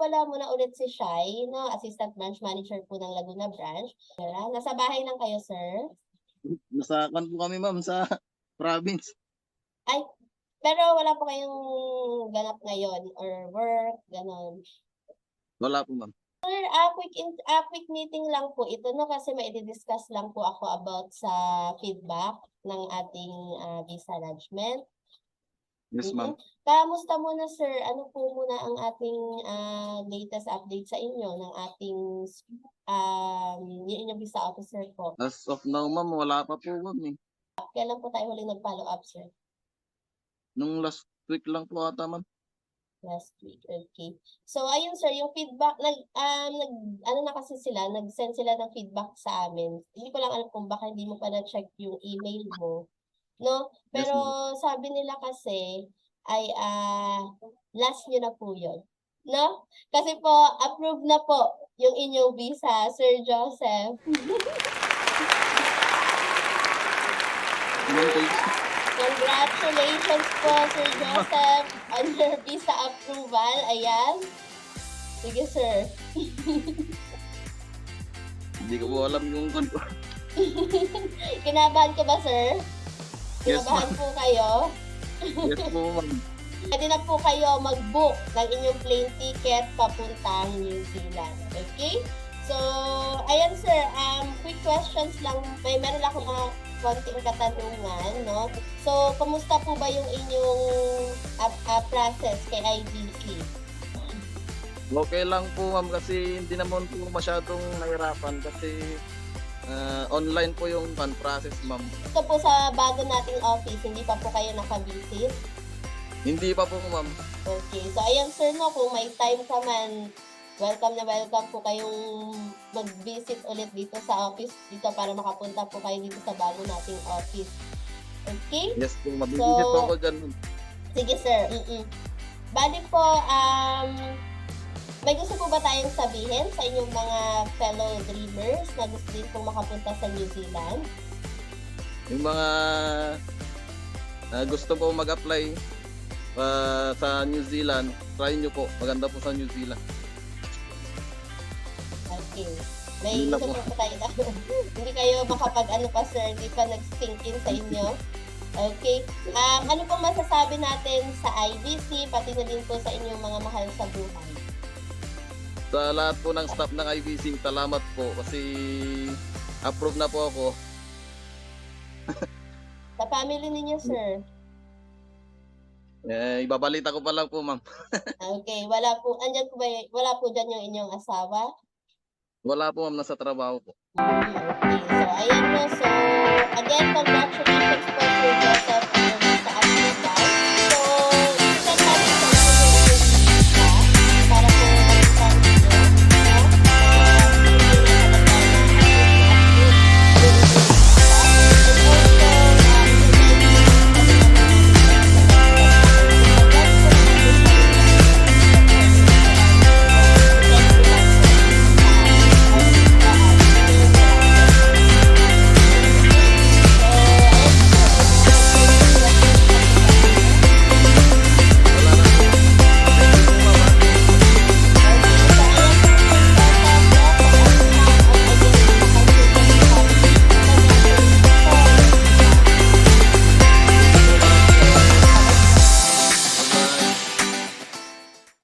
pala muna ulit si Shai, no? Assistant Branch Manager po ng Laguna Branch. Nasa bahay lang kayo, sir? Nasa kan po kami, ma'am, sa province. Ay, pero wala po kayong ganap ngayon or work, ganon. Wala po, ma'am. Sir, quick meeting lang po ito, no? Kasi may i-discuss lang po ako about sa feedback ng ating visa lodgement. Yes, ma'am. Kamusta muna, sir? Ano po muna ang ating latest update sa inyo ng ating yung inyong visa officer po? As of now, ma'am, wala pa po, ma'am. Kailan po tayo huling nag-follow up, sir? Nung last week lang po ata, ma'am. Last week, okay. So, ayun, sir, yung feedback, ano na kasi sila, nag-send sila ng feedback sa amin. Hindi ko lang alam kung baka hindi mo pa na-check yung email mo, no? Yes, Pero ma'am. sabi nila kasi, ay last nyo na po yun, no? Kasi po, approved na po yung inyong visa, Sir Joseph. Congratulations po, Sir Joseph, on your visa approval. Ayan. Sige, sir. Hindi ko po alam yung kanto. Kinabahan ka ba, sir? Yes, Kinabahan ma'am. po kayo? Yes po, ma'am. Pwede na po kayo mag-book ng inyong plane ticket papuntang New Zealand. Okay? So, ayan, sir. Quick questions lang. Meron lang akong mga konting katanungan, no? So, kumusta po ba yung inyong process kay IBC? Okay lang po, ma'am, kasi hindi naman po masyadong nahirapan kasi online po yung process, ma'am. Ito po sa bago nating office, hindi pa po kayo nakabisit? Hindi pa po, ma'am. Okay. So, ayan, sir, no, kung may time ka man, welcome na welcome po kayong mag-visit ulit dito sa office dito para makapunta po kayo dito sa bago nating office. Okay? Yes po, mabibisit po ako dyan. Sige, sir. Bali po, may gusto po ba tayong sabihin sa inyong mga fellow dreamers na gusto din pong makapunta sa New Zealand? Yung mga gusto po mag-apply sa New Zealand, try nyo po. Maganda po sa New Zealand. Okay. May Yun na gusto po. po tayo hindi kayo makapag-ano pa, sir, hindi pa nag-sink in sa inyo. Okay. Ano pong masasabi natin sa IBC, pati na din po sa inyong mga mahal sa buhay? Sa lahat po ng staff ng IBC, salamat po kasi approve na po ako. Sa family ninyo, sir? Ibabalita ko pa lang po, ma'am. Okay. Wala po dyan yung inyong asawa? Wala po, ma'am, nasa trabaho po. Okay. So, ayan po. So, again, congratulations po, Sir Joseph.